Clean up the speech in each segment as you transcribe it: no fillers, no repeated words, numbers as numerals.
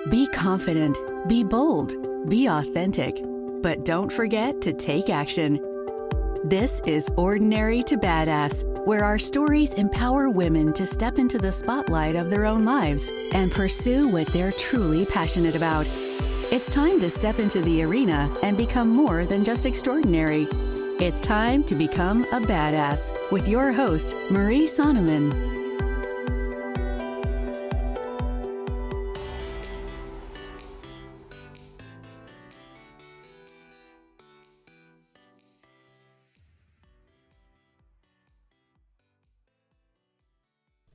Be confident, be bold, be authentic, but don't forget to take action. This is Ordinary to Badass, where our stories empower women to step into the spotlight of their own lives and pursue what they're truly passionate about. It's time to step into the arena and become more than just extraordinary. It's time to become a badass with your host, Marie Sonneman.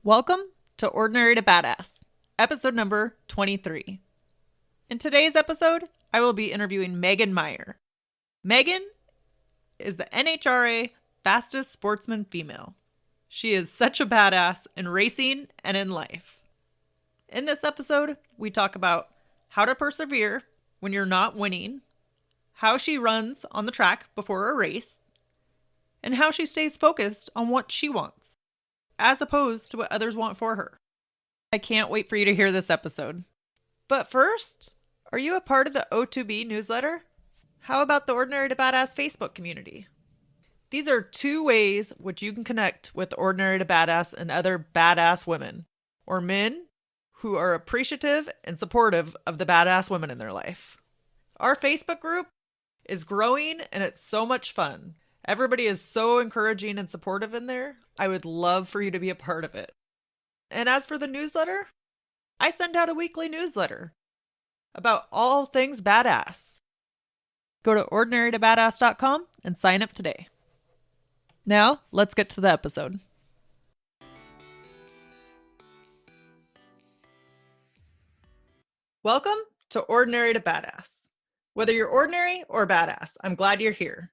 Welcome to Ordinary to Badass, episode number 23. In today's episode, I will be interviewing Megan Meyer. Megan is the NHRA Fastest Sportsman female. She is such a badass in racing and in life. In this episode, we talk about how to persevere when you're not winning, how she runs on the track before a race, and how she stays focused on what she wants, as opposed to what others want for her. I can't wait for you to hear this episode. But first, are you a part of the O2B newsletter? How about the Ordinary to Badass Facebook community? These are two ways which you can connect with Ordinary to Badass and other badass women, or men who are appreciative and supportive of the badass women in their life. Our Facebook group is growing and it's so much fun. Everybody is so encouraging and supportive in there. I would love for you to be a part of it. And as for the newsletter, I send out a weekly newsletter about all things badass. Go to ordinarytobadass.com and sign up today. Now, let's get to the episode. Welcome to Ordinary to Badass. Whether you're ordinary or badass, I'm glad you're here.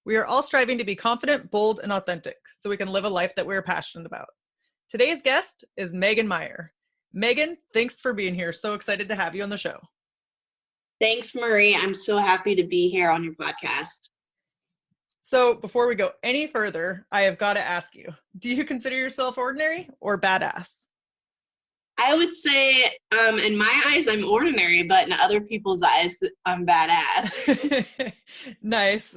We are all striving to be confident, bold, and authentic so we can live a life that we're passionate about. Today's guest is Megan Meyer. Megan, thanks for being here. So excited to have you on the show. Thanks, Marie. I'm so happy to be here on your podcast. So before we go any further, I have got to ask you, do you consider yourself ordinary or badass? I would say, in my eyes, I'm ordinary, but in other people's eyes, I'm badass. Nice.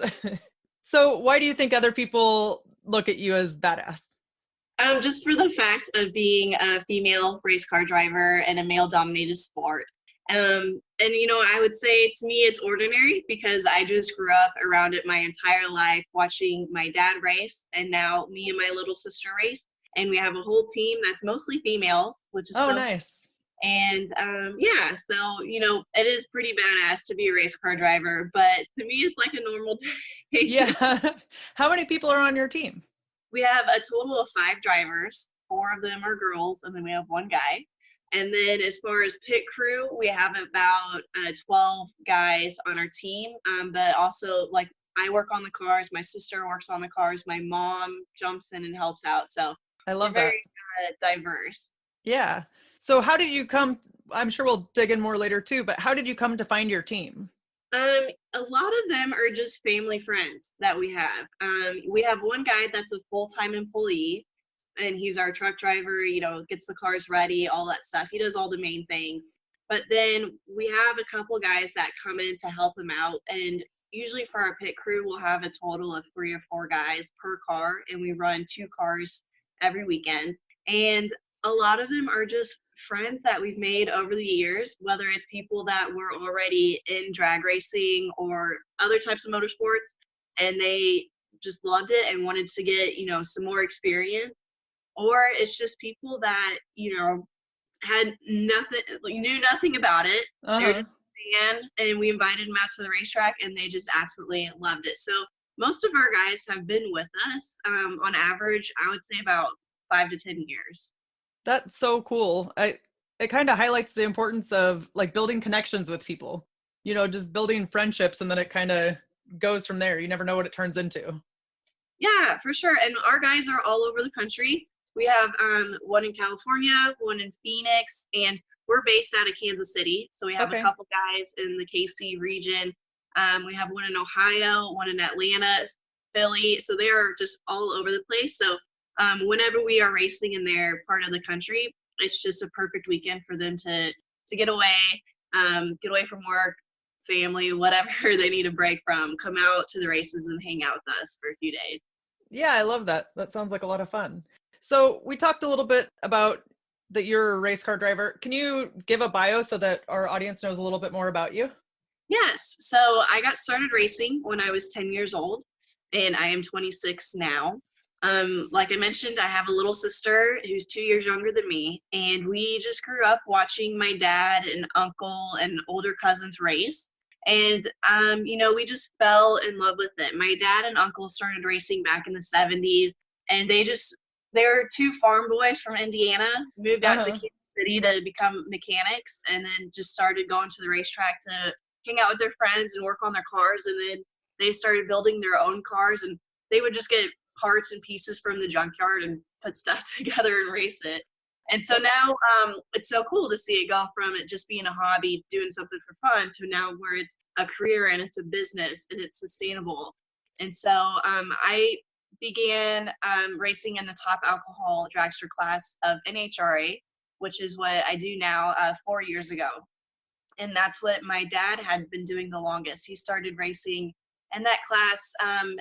So why do you think other people look at you as badass? Just for the fact of being a female race car driver in a male-dominated sport. And, I would say to me it's ordinary because I just grew up around it my entire life watching my dad race, and now me and my little sister race. And we have a whole team that's mostly females, which is so nice. And so, it is pretty badass to be a race car driver, but to me, it's like a normal day. Yeah. How many people are on your team? We have a total of 5 drivers. 4 of them are girls, and then we have 1 guy. And then as far as pit crew, we have about 12 guys on our team. But also, like, I work on the cars. My sister works on the cars. My mom jumps in and helps out. So I love we're that. Very diverse. Yeah. So how did you come, I'm sure we'll dig in more later too, but how did you come to find your team? A lot of them are just family friends that we have. We have 1 guy that's a full-time employee, and he's our truck driver, gets the cars ready, all that stuff. He does all the main things. But then we have a couple guys that come in to help him out. And usually for our pit crew, we'll have a total of 3 or 4 guys per car, and we run 2 cars every weekend. And a lot of them are just friends that we've made over the years, whether it's people that were already in drag racing or other types of motorsports, and they just loved it and wanted to get, some more experience. Or it's just people that, had nothing, knew nothing about it. Uh-huh. They were just a fan, and we invited them out to the racetrack, and they just absolutely loved it. So most of our guys have been with us, on average, I would say about 5 to 10 years. That's so cool. It kind of highlights the importance of like building connections with people, just building friendships, and then it kind of goes from there. You never know what it turns into. Yeah, for sure. And our guys are all over the country. We have 1 in California, 1 in Phoenix, and we're based out of Kansas City. So we have a couple guys in the KC region. We have 1 in Ohio, 1 in Atlanta, Philly. So they are just all over the place. So whenever we are racing in their part of the country, it's just a perfect weekend for them to get away get away from work, family, whatever they need a break from, come out to the races and hang out with us for a few days. Yeah, I love that. That sounds like a lot of fun. So we talked a little bit about that you're a race car driver. Can you give a bio so that our audience knows a little bit more about you? Yes. So I got started racing when I was 10 years old, and I am 26 now. Like I mentioned, I have a little sister who's 2 years younger than me, and we just grew up watching my dad and uncle and older cousins race. And, we just fell in love with it. My dad and uncle started racing back in the 70s, and they were two farm boys from Indiana, moved out to Kansas City to become mechanics, and then just started going to the racetrack to hang out with their friends and work on their cars. And then they started building their own cars, and they would just get parts and pieces from the junkyard and put stuff together and race it. And so now it's so cool to see it go from it just being a hobby, doing something for fun, to now where it's a career and it's a business and it's sustainable. And so I began racing in the top alcohol dragster class of NHRA, which is what I do now 4 years ago. And that's what my dad had been doing the longest. He started racing in that class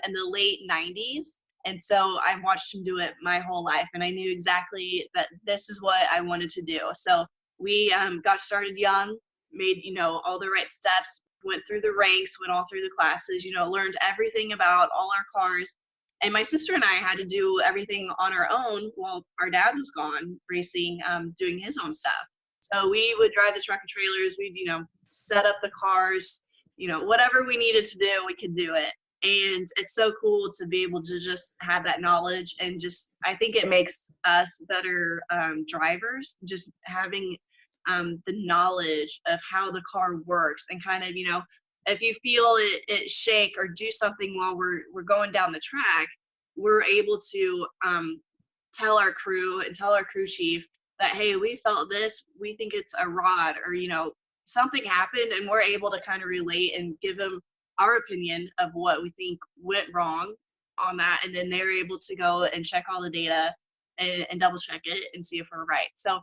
in the late 90s. And so I watched him do it my whole life. And I knew exactly that this is what I wanted to do. So we got started young, made, all the right steps, went through the ranks, went all through the classes, learned everything about all our cars. And my sister and I had to do everything on our own while our dad was gone racing, doing his own stuff. So we would drive the truck and trailers. We'd, set up the cars, whatever we needed to do, we could do it. And it's so cool to be able to just have that knowledge, and just, I think it makes us better drivers, just having the knowledge of how the car works, and kind of, if you feel it shake or do something while we're going down the track, we're able to tell our crew and tell our crew chief that, hey, we felt this, we think it's a rod, or, something happened, and we're able to kind of relate and give them our opinion of what we think went wrong on that. And then they're able to go and check all the data and double check it and see if we're right. So,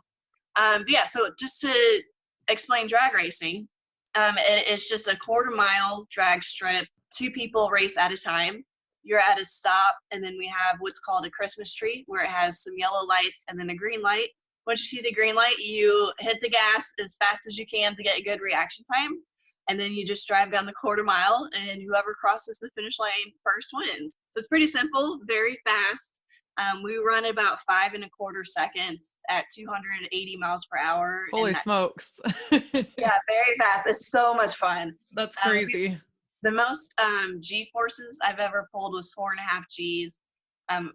so just to explain drag racing, it's just a 1/4 mile drag strip, 2 people race at a time. You're at a stop, and then we have what's called a Christmas tree, where it has some yellow lights and then a green light. Once you see the green light, you hit the gas as fast as you can to get a good reaction time. And then you just drive down the 1/4 mile, and whoever crosses the finish line first wins. So it's pretty simple, very fast. We run about 5 1/4 seconds at 280 miles per hour. Holy smokes. Yeah, very fast. It's so much fun. That's crazy. The most G forces I've ever pulled was 4.5 Gs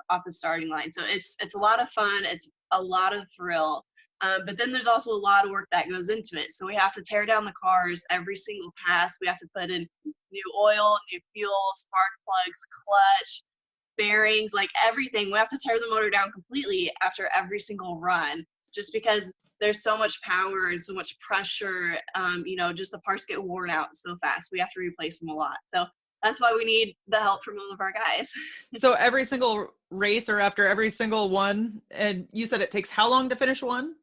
off the starting line. So it's a lot of fun. It's a lot of thrill. But then there's also a lot of work that goes into it. So we have to tear down the cars every single pass. We have to put in new oil, new fuel, spark plugs, clutch, bearings, like everything. We have to tear the motor down completely after every single run, just because there's so much power and so much pressure. Just the parts get worn out so fast. We have to replace them a lot. So that's why we need the help from all of our guys. So every single race, or after every single one, and you said it takes how long to finish one?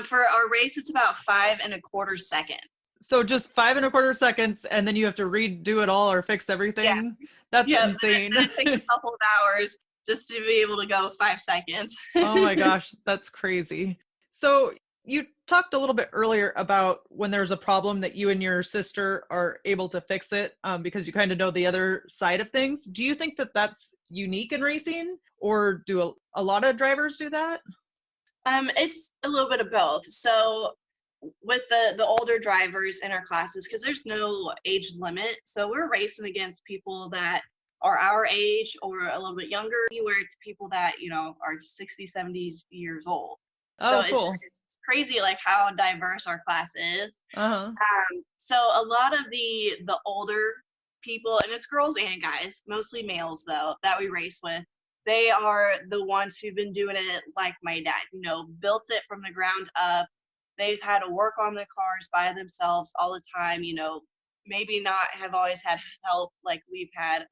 For our race, it's about 5 1/4 seconds. So just 5 1/4 seconds, and then you have to redo it all or fix everything? Yeah. That's insane. And it takes a couple of hours just to be able to go 5 seconds. Oh my gosh, that's crazy. So you talked a little bit earlier about when there's a problem that you and your sister are able to fix it because you kind of know the other side of things. Do you think that that's unique in racing, or do a lot of drivers do that? It's a little bit of both. So with the older drivers in our classes, because there's no age limit, so we're racing against people that are our age or a little bit younger, where it's people that are 60, 70 years old. Oh, so cool. It's crazy, like how diverse our class is. So a lot of the older people, and it's girls and guys, mostly males though, that we race with, they are the ones who've been doing it like my dad, built it from the ground up. They've had to work on the cars by themselves all the time, maybe not have always had help like we've had,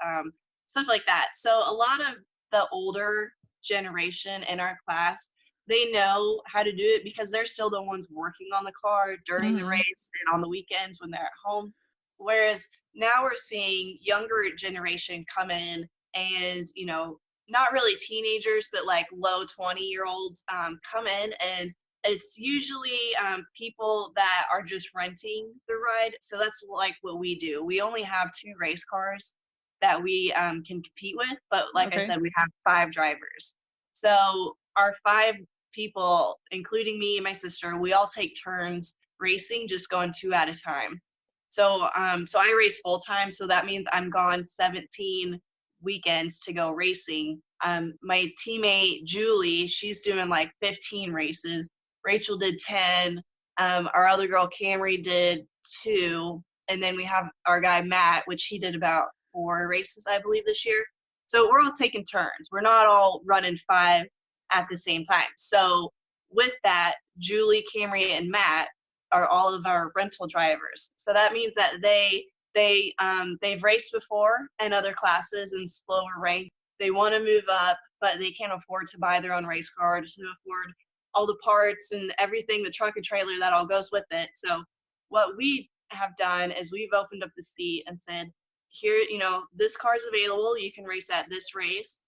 stuff like that. So a lot of the older generation in our class, they know how to do it because they're still the ones working on the car during the race and on the weekends when they're at home. Whereas now we're seeing younger generation come in and, you know, not really teenagers, but like low 20-year-olds come in, and it's usually people that are just renting the ride. So that's like what we do. We only have 2 race cars that we can compete with, but like I said, we have 5 drivers. So our 5 people, including me and my sister, we all take turns racing, just going 2 at a time. So so I race full time, so that means I'm gone 17 weekends to go racing. My teammate Julie, she's doing like 15 races. Rachel did 10. Our other girl Camry did 2, and then we have our guy Matt, which he did about 4 races, I believe, this year. So we're all taking turns. We're not all running 5 at the same time. So with that, Julie, Camry, and Matt are all of our rental drivers. So that means that they've raced before in other classes in slower rank. They want to move up, but they can't afford to buy their own race car, to afford all the parts and everything, the truck and trailer that all goes with it. So what we have done is we've opened up the seat and said, here, you know, this car's available. You can race at this race.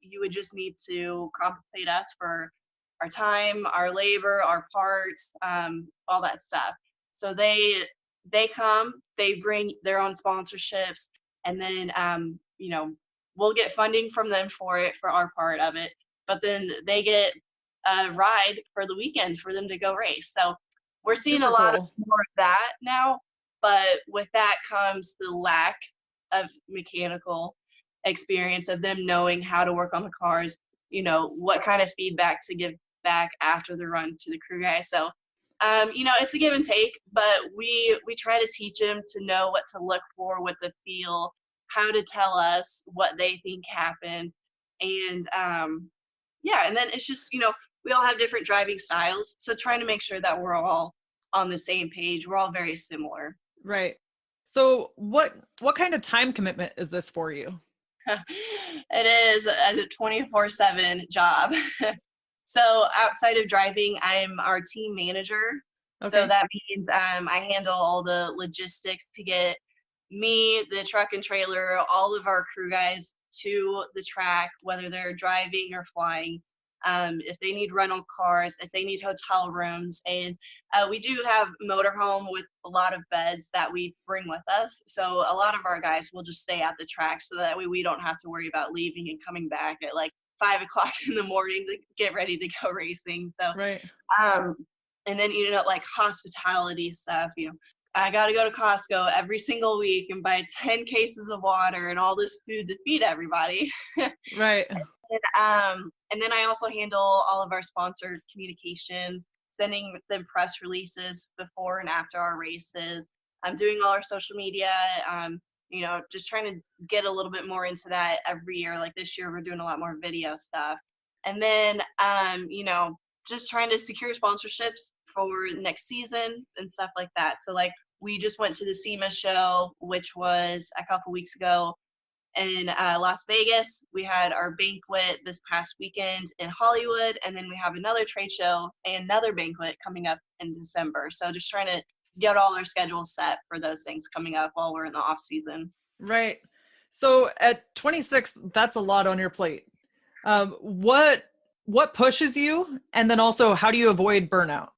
You would just need to compensate us for our time, our labor, our parts, all that stuff. So they come, they bring their own sponsorships, and then you know, we'll get funding from them for it, for our part of it, but then they get a ride for the weekend for them to go race. So we're seeing a lot of more of that now, but with that comes the lack of mechanical experience, of them knowing how to work on the cars, you know, what kind of feedback to give back after the run to the crew guy. So you know, it's a give and take, but we try to teach them to know what to look for, what to feel, how to tell us what they think happened. And yeah, and then it's just, you know, we all have different driving styles, so trying to make sure that we're all on the same page. We're all very similar. Right. So what kind of time commitment is this for you? It is a 24/7 job. So outside of driving, I'm our team manager. Okay. So that means I handle all the logistics to get me, the truck and trailer, all of our crew guys to the track, whether they're driving or flying. If they need rental cars, if they need hotel rooms, and we do have motorhome with a lot of beds that we bring with us. So a lot of our guys will just stay at the track, so that way we don't have to worry about leaving and coming back at like 5 o'clock in the morning to get ready to go racing. So, right. And then, you know, like hospitality stuff, you know, I got to go to Costco every single week and buy 10 cases of water and all this food to feed everybody. Right. And then I also handle all of our sponsor communications, sending them press releases before and after our races. I'm doing all our social media, you know, just trying to get a little bit more into that every year. Like this year, we're doing a lot more video stuff. And then, you know, just trying to secure sponsorships for next season and stuff like that. So like we just went to the SEMA show, which was a couple weeks ago in Las Vegas. We had our banquet this past weekend in Hollywood, and then we have another trade show and another banquet coming up in December. So just trying to get all our schedules set for those things coming up while we're in the off season. Right. So at 26, that's a lot on your plate. What pushes you? And then also, how do you avoid burnout?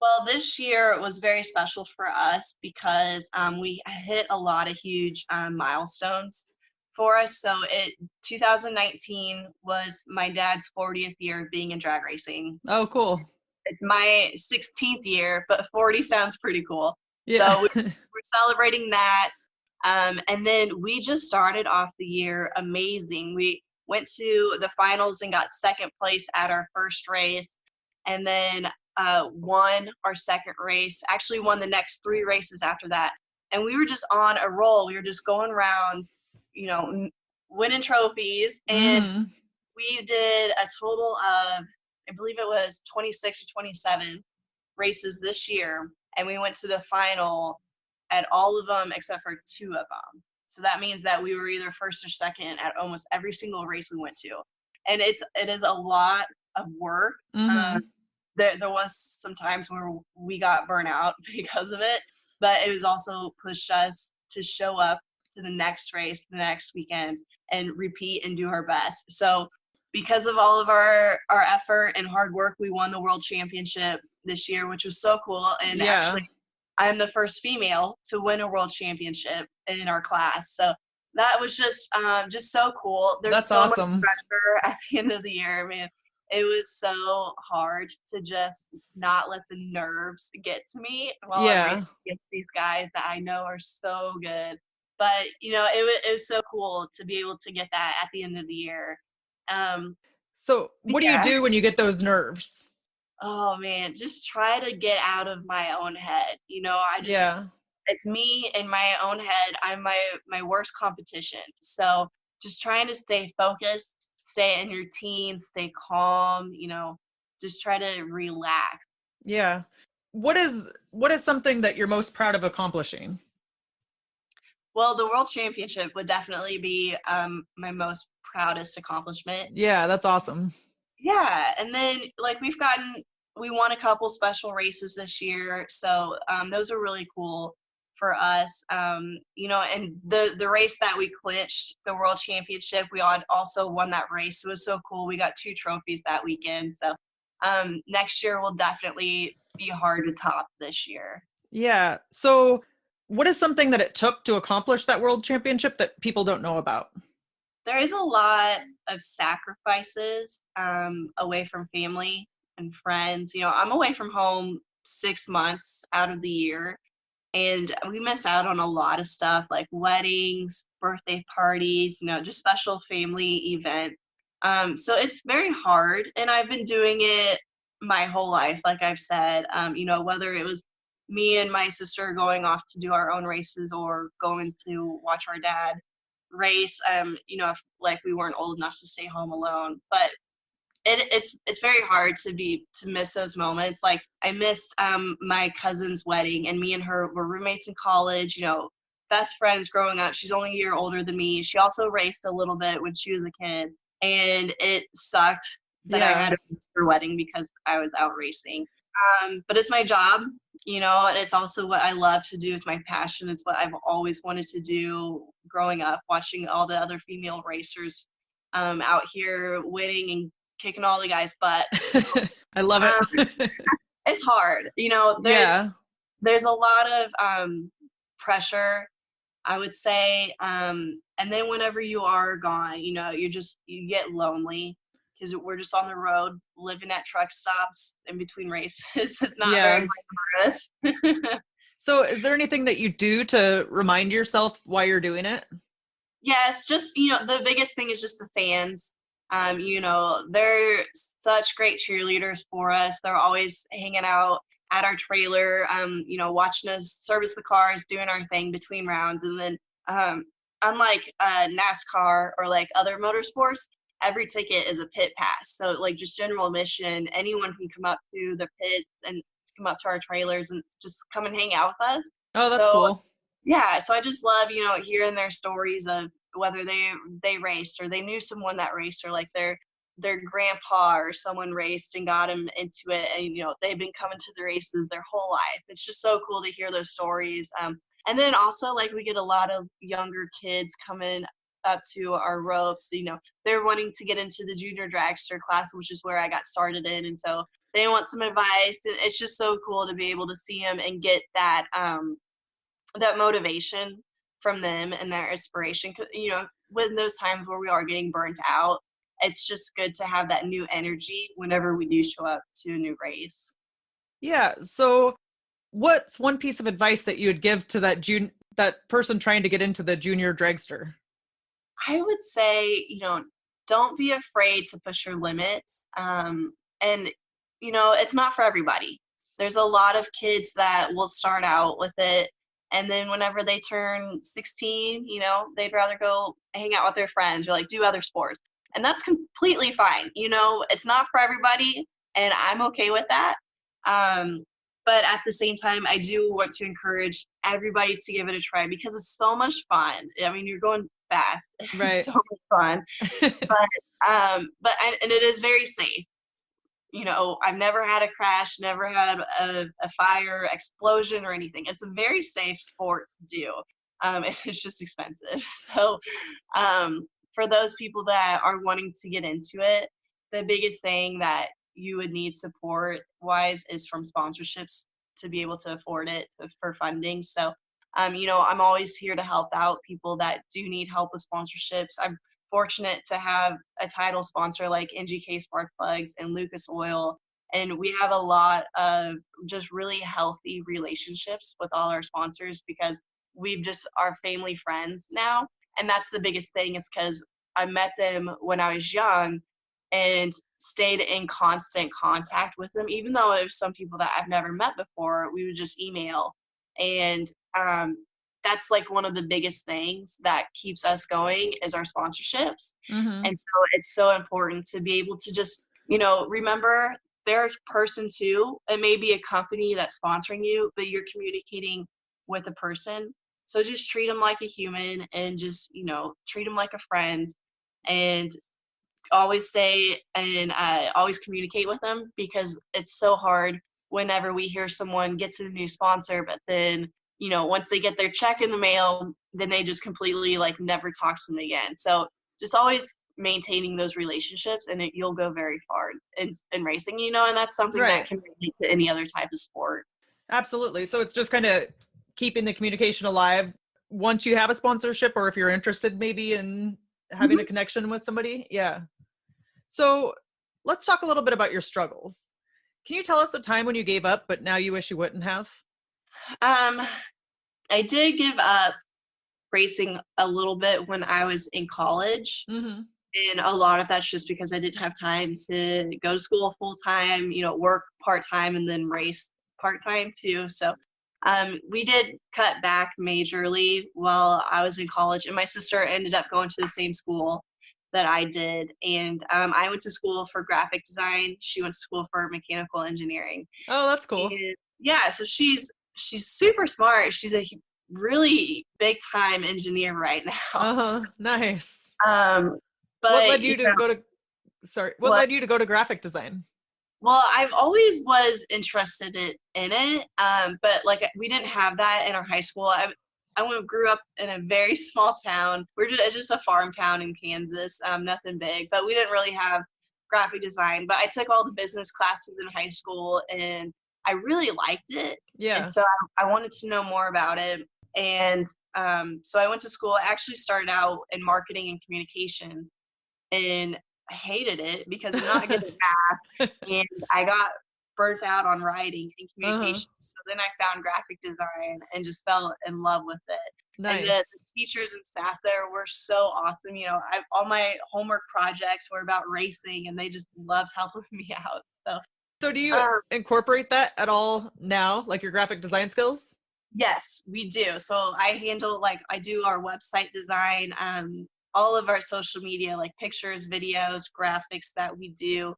Well, this year was very special for us because we hit a lot of huge milestones for us. So 2019 was my dad's 40th year of being in drag racing. Oh, cool. It's my 16th year, but 40 sounds pretty cool. Yeah. So we're celebrating that. And then we just started off the year amazing. We went to the finals and got second place at our first race, and then won our second race, actually won the next 3 races after that. And we were just on a roll. We were just going around, you know, winning trophies. And we did a total of, I believe it was 26 or 27 races this year. And we went to the final at all of them except for 2 of them. So that means that we were either first or second at almost every single race we went to. And it is a lot of work. Mm-hmm. There was some times where we got burnt out because of it, but it was also pushed us to show up to the next race, the next weekend, and repeat and do our best. So because of all of our effort and hard work, we won the world championship this year, which was so cool. And actually, I'm the first female to win a world championship in our class. So that was just so cool. There's That's so awesome. much pressure at the end of the year, man. It was so hard to just not let the nerves get to me while I'm racing against these guys that I know are so good. But, it was so cool to be able to get that at the end of the year. So what do you do when you get those nerves? Oh man, just try to get out of my own head. It's me in my own head. I'm my worst competition. So just trying to stay focused, stay in your routine, stay calm, just try to relax. Yeah. What is something that you're most proud of accomplishing? Well, the world championship would definitely be my most proudest accomplishment. Yeah, that's awesome. Yeah, and then we won a couple special races this year, so those are really cool for us. And the race that we clinched, the world championship, we also won that race. So it was so cool. We got 2 trophies that weekend. So next year will definitely be hard to top this year. Yeah. So what is something that it took to accomplish that world championship that people don't know about? There is a lot of sacrifices away from family and friends. I'm away from home 6 months out of the year, and we miss out on a lot of stuff like weddings, birthday parties, just special family events. So it's very hard, and I've been doing it my whole life, like I've said, whether it was me and my sister going off to do our own races or going to watch our dad race, if like we weren't old enough to stay home alone. But it's very hard to miss those moments. Like I missed my cousin's wedding, and me and her were roommates in college, best friends growing up. She's only a year older than me. She also raced a little bit when she was a kid, and it sucked that I had to miss her wedding because I was out racing. But it's my job, and it's also what I love to do. It's my passion. It's what I've always wanted to do growing up, watching all the other female racers out here winning and kicking all the guys' butts. I love it. It's hard. There's a lot of pressure, I would say. And then whenever you are gone, you get lonely because we're just on the road, living at truck stops in between races. It's not very glamorous. So is there anything that you do to remind yourself why you're doing it? Yes, just, the biggest thing is just the fans. They're such great cheerleaders for us. They're always hanging out at our trailer, watching us service the cars, doing our thing between rounds. And then unlike NASCAR or like other motorsports, every ticket is a pit pass. So like just general admission, anyone can come up to the pits and come up to our trailers and just come and hang out with us. Oh, that's cool. Yeah, so I just love, hearing their stories of whether they raced or they knew someone that raced, or like their grandpa or someone raced and got them into it, and they've been coming to the races their whole life. It's just so cool to hear those stories. And then also like we get a lot of younger kids coming up to our ropes. They're wanting to get into the junior dragster class, which is where I got started in, and so they want some advice. And it's just so cool to be able to see them and get that that motivation from them and their inspiration. When those times where we are getting burnt out, it's just good to have that new energy whenever we do show up to a new race. Yeah. So what's one piece of advice that you would give to that person trying to get into the junior dragster? I would say, don't be afraid to push your limits. And, it's not for everybody. There's a lot of kids that will start out with it, and then whenever they turn 16, they'd rather go hang out with their friends or like do other sports. And that's completely fine. It's not for everybody, and I'm okay with that. But at the same time, I do want to encourage everybody to give it a try because it's so much fun. I mean, you're going fast. Right. It's so much fun. And it is very safe. I've never had a crash, never had a fire, explosion, or anything. It's a very safe sport to do. It's just expensive. So um, for those people that are wanting to get into it, the biggest thing that you would need support wise is from sponsorships to be able to afford it for funding. So, I'm always here to help out people that do need help with sponsorships. I'm fortunate to have a title sponsor like NGK Spark Plugs and Lucas Oil. And we have a lot of just really healthy relationships with all our sponsors because we've just are family friends now. And that's the biggest thing is because I met them when I was young and stayed in constant contact with them. Even though it was some people that I've never met before, we would just email. And that's like one of the biggest things that keeps us going is our sponsorships. Mm-hmm. And so it's so important to be able to just, remember they're a person too. It may be a company that's sponsoring you, but you're communicating with a person. So just treat them like a human and just, treat them like a friend and always say and always communicate with them because it's so hard whenever we hear someone gets a new sponsor, but then, once they get their check in the mail, then they just completely like never talk to them again. So just always maintaining those relationships and you'll go very far in racing, and that's something Right. that can relate to any other type of sport. Absolutely. So it's just kind of keeping the communication alive once you have a sponsorship or if you're interested maybe in having a connection with somebody. Yeah. So let's talk a little bit about your struggles. Can you tell us a time when you gave up, but now you wish you wouldn't have? I did give up racing a little bit when I was in college. Mm-hmm. And a lot of that's just because I didn't have time to go to school full time, work part time and then race part time too. So we did cut back majorly while I was in college. And my sister ended up going to the same school that I did. And I went to school for graphic design. She went to school for mechanical engineering. Oh, that's cool. And yeah, so she's super smart. She's a really big time engineer right now. Uh-huh. Nice. But what led you to go to what led you to go to graphic design? Well, I've always was interested in it. But like we didn't have that in our high school. I grew up in a very small town. It's just a farm town in Kansas, nothing big, but we didn't really have graphic design. But I took all the business classes in high school and I really liked it. Yeah. And so I wanted to know more about it. And so I went to school. I actually started out in marketing and communications and I hated it because I'm not good at math and I got burnt out on writing and communications. So then I found graphic design and just fell in love with it. Nice. And the teachers and staff there were so awesome. All my homework projects were about racing and they just loved helping me out. So do you incorporate that at all now, like your graphic design skills? Yes, we do. So I do our website design, all of our social media, like pictures, videos, graphics that we do,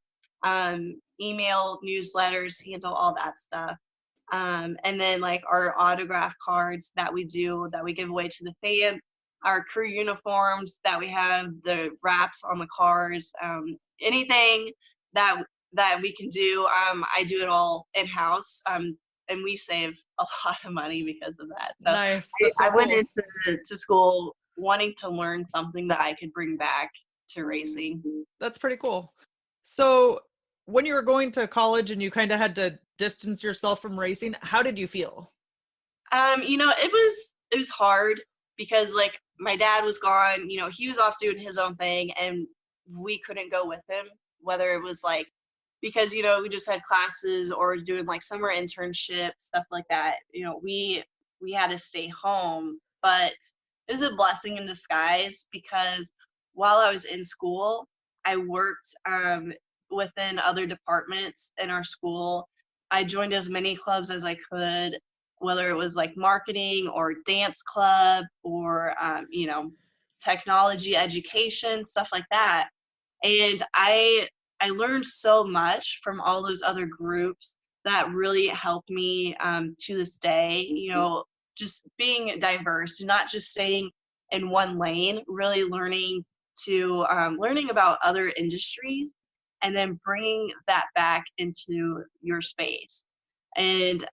email, newsletters, handle all that stuff. And then like our autograph cards that we do, that we give away to the fans, our crew uniforms that we have, the wraps on the cars, anything that we can do. I do it all in-house. And we save a lot of money because of that. So nice. I went into school wanting to learn something that I could bring back to racing. That's pretty cool. So when you were going to college and you kind of had to distance yourself from racing, how did you feel? It was hard because like my dad was gone, he was off doing his own thing and we couldn't go with him, whether it was like, because, we just had classes or doing like summer internships, stuff like that. We had to stay home, but it was a blessing in disguise because while I was in school, I worked within other departments in our school. I joined as many clubs as I could, whether it was like marketing or dance club or, technology education, stuff like that. And I learned so much from all those other groups that really helped me to this day, just being diverse, not just staying in one lane, really learning about other industries and then bringing that back into your space. And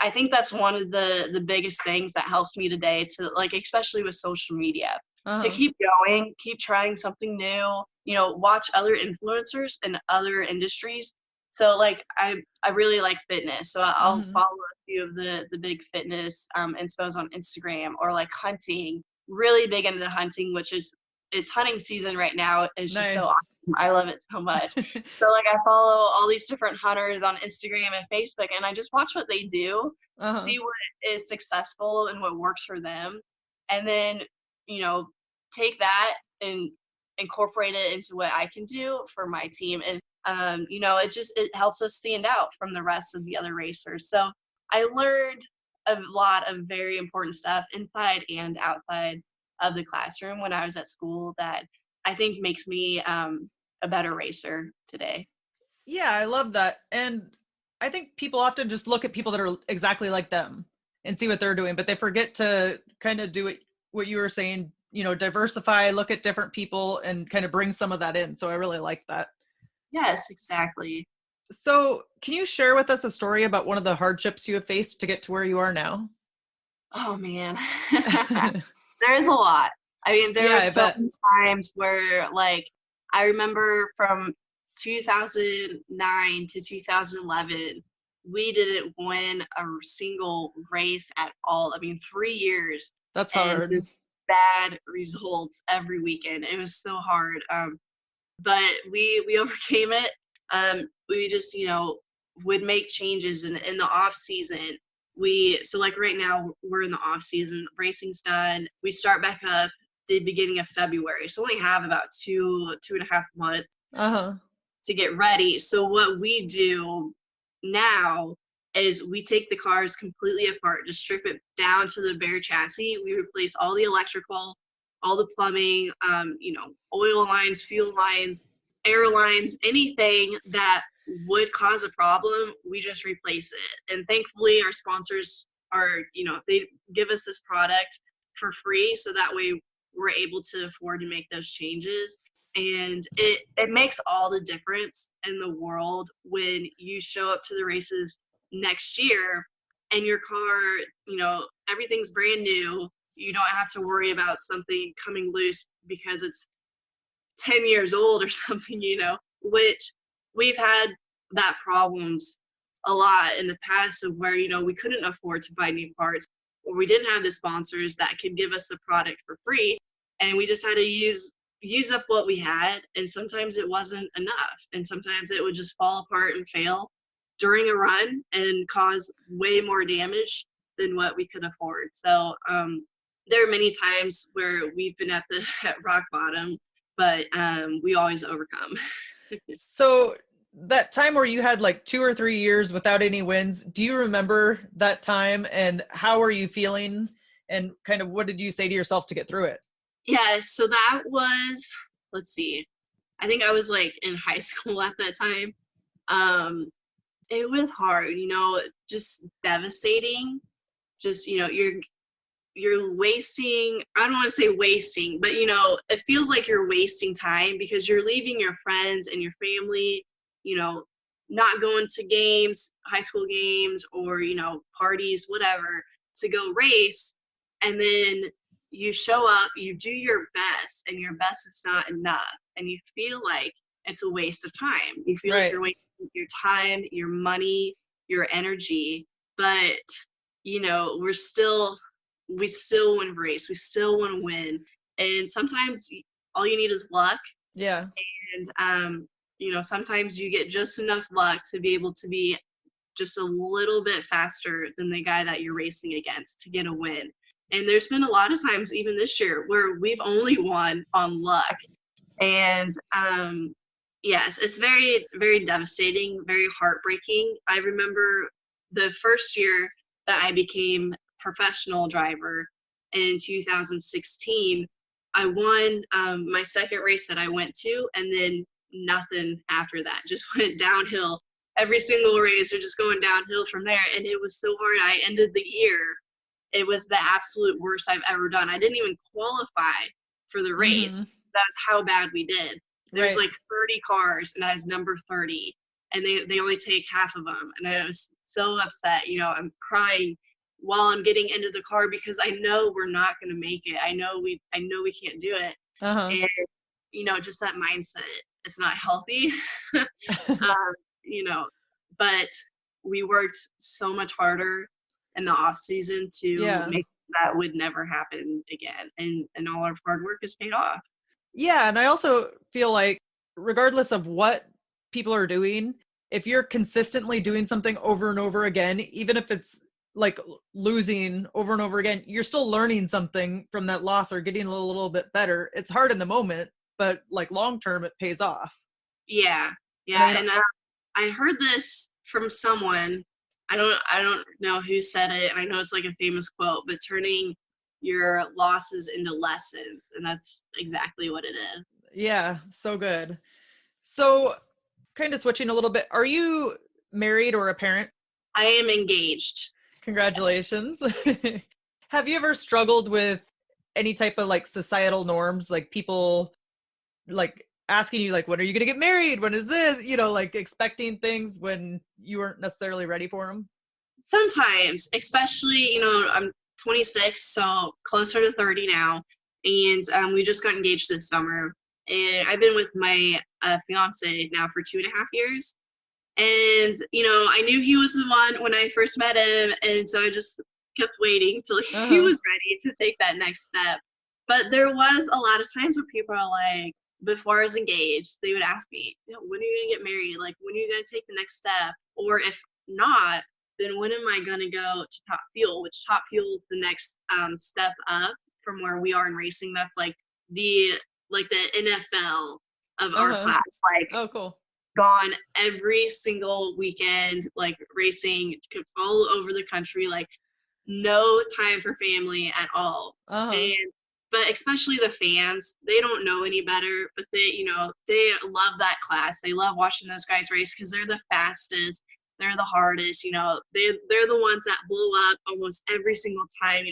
I think that's one of the biggest things that helps me today to, like, especially with social media, to Uh-huh. keep going, keep trying something new, watch other influencers in other industries. So like I really like fitness. So I'll Hmm. follow a few of the big fitness inspos on Instagram, or like hunting, really big into hunting, which is, it's hunting season right now. It's just so Nice. awesome. I love it so much. So like I follow all these different hunters on Instagram and Facebook, and I just watch what they do, Uh-huh. see what is successful and what works for them, and then, you know, take that and incorporate it into what I can do for my team. And it helps us stand out from the rest of the other racers. So I learned a lot of very important stuff inside and outside of the classroom when I was at school that I think makes me a better racer today. Yeah, I love that. And I think people often just look at people that are exactly like them and see what they're doing, but they forget to kind of do what you were saying, diversify, look at different people and kind of bring some of that in. So I really like that. Yes, exactly. So, can you share with us a story about one of the hardships you have faced to get to where you are now? Oh man. There is a lot. I mean, there Yeah, were I so bet. many times where, like, I remember from 2009 to 2011, we didn't win a single race at all. I mean, 3 years That's and hard. just bad results every weekend. It was so hard. But we overcame it. We just, would make changes in the off season. So like right now we're in the off season, racing's done. We start back up the beginning of February. So we only have about 2.5 months Uh-huh. to get ready. So what we do now is we take the cars completely apart, just strip it down to the bare chassis. We replace all the electrical, all the plumbing, oil lines, fuel lines, air lines, anything that would cause a problem, we just replace it. And thankfully our sponsors are, they give us this product for free. So that way we're able to afford to make those changes. And it makes all the difference in the world when you show up to the races next year and your car, everything's brand new. You don't have to worry about something coming loose because it's 10 years old or something, which we've had that problems a lot in the past, of where, we couldn't afford to buy new parts, or we didn't have the sponsors that could give us the product for free, and we just had to use up what we had. And sometimes it wasn't enough, and sometimes it would just fall apart and fail during a run and cause way more damage than what we could afford. So there are many times where we've been at the at rock bottom, but we always overcome. So that time where you had like 2 or 3 years without any wins, do you remember that time and how were you feeling and kind of what did you say to yourself to get through it? Yeah, so that was, let's see, I think I was like in high school at that time. Um, it was hard, just devastating. Just, you're wasting, I don't want to say wasting, but it feels like you're wasting time because you're leaving your friends and your family, not going to games, high school games, or parties, whatever, to go race. And then you show up, you do your best, and your best is not enough, and you feel like it's a waste of time. You feel like Right. you're wasting your time, your money, your energy. But we still want to race. We still want to win. And sometimes all you need is luck. Yeah. And, sometimes you get just enough luck to be able to be just a little bit faster than the guy that you're racing against to get a win. And there's been a lot of times, even this year, where we've only won on luck. And, yes, it's very, very devastating, very heartbreaking. I remember the first year that I became professional driver in 2016, I won my second race that I went to, and then nothing after that. Just went downhill. Every single race was just going downhill from there, and it was so hard. I ended the year. It was the absolute worst I've ever done. I didn't even qualify for the race. Mm-hmm. That was how bad we did. There's Right. like 30 cars and it has number 30 and they only take half of them. And I was so upset, I'm crying while I'm getting into the car because I know we're not going to make it. I know we can't do it. Uh-huh. And, just that mindset, it's not healthy. um, you know, but we worked so much harder in the off season to Yeah. make that would never happen again. And all our hard work is paid off. Yeah. And I also feel like, regardless of what people are doing, if you're consistently doing something over and over again, even if it's like losing over and over again, you're still learning something from that loss or getting a little bit better. It's hard in the moment, but like long term, it pays off. Yeah. And I Yeah. know, And I heard this from someone. I don't know who said it, and I know it's like a famous quote, but turning your losses into lessons, and that's exactly what it is. yeah, so good. So, kind of switching a little bit, are you married or a parent? I am engaged. Congratulations. Have you ever struggled with any type of like societal norms, like people like asking you like when are you going to get married? When is this? Like expecting things when you weren't necessarily ready for them? Sometimes, especially, I'm 26, so closer to 30 now, and we just got engaged this summer. And I've been with my fiance now for 2.5 years. And, I knew he was the one when I first met him. And so I just kept waiting till he Uh-huh. was ready to take that next step. But there was a lot of times where people are like, before I was engaged, they would ask me, when are you going to get married? Like, when are you going to take the next step? Or if not, then when am I going to go to Top Fuel, which Top Fuel is the next step up from where we are in racing. That's the the NFL of our Uh-huh. class. Like, Oh, cool. gone every single weekend, like racing all over the country, like no time for family at all. Uh-huh. And but especially the fans, they don't know any better, but they love that class. They love watching those guys race because they're the fastest, they're the hardest, they're the ones that blow up almost every single time,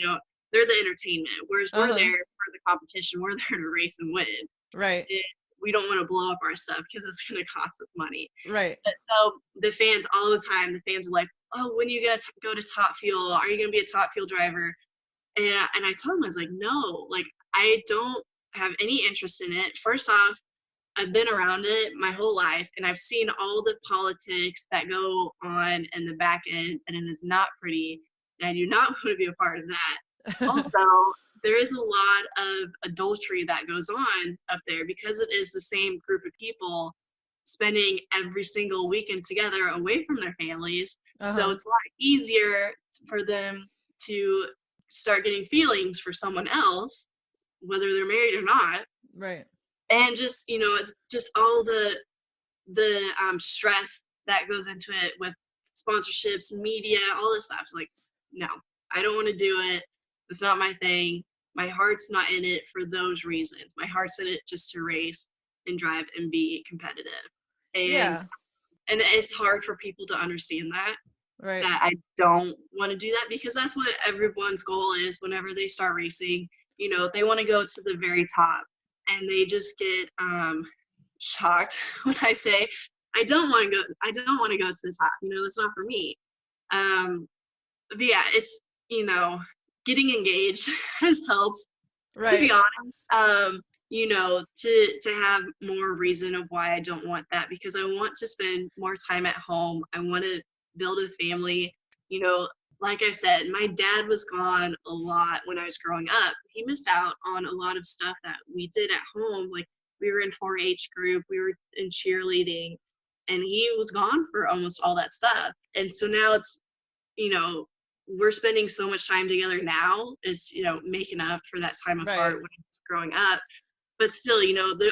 they're the entertainment. Whereas we're Uh-huh. there for the competition, we're there to race and win. Right. And we don't want to blow up our stuff because it's going to cost us money. Right. But so the fans, all the time, the fans are like, "Oh, when are you gonna go to Top Fuel? Are you gonna be a Top Fuel driver?" And I tell them, I was like, "No, like I don't have any interest in it. First off, I've been around it my whole life, and I've seen all the politics that go on in the back end, and it is not pretty. And I do not want to be a part of that. Also, there is a lot of adultery that goes on up there because it is the same group of people spending every single weekend together away from their families. So Uh-huh. it's a lot easier for them to start getting feelings for someone else, whether they're married or not. Right. And just, it's just all the stress that goes into it with sponsorships, media, all this stuff. It's like, no, I don't want to do it. It's not my thing. My heart's not in it for those reasons. My heart's in it just to race and drive and be competitive. And Yeah. and it's hard for people to understand Right. that I don't want to do that because that's what everyone's goal is whenever they start racing. They want to go to the very top, and they just get shocked when I say I don't want to go. I don't want to go to the top. It's not for me. But yeah, it's getting engaged has helped, to be Right. honest. To have more reason of why I don't want that, because I want to spend more time at home. I want to build a family. Like I said, my dad was gone a lot when I was growing up. He missed out on a lot of stuff that we did at home. Like, we were in 4-H group, we were in cheerleading, and he was gone for almost all that stuff. And so now it's, we're spending so much time together now is, making up for that time apart Right. when I was growing up. But still,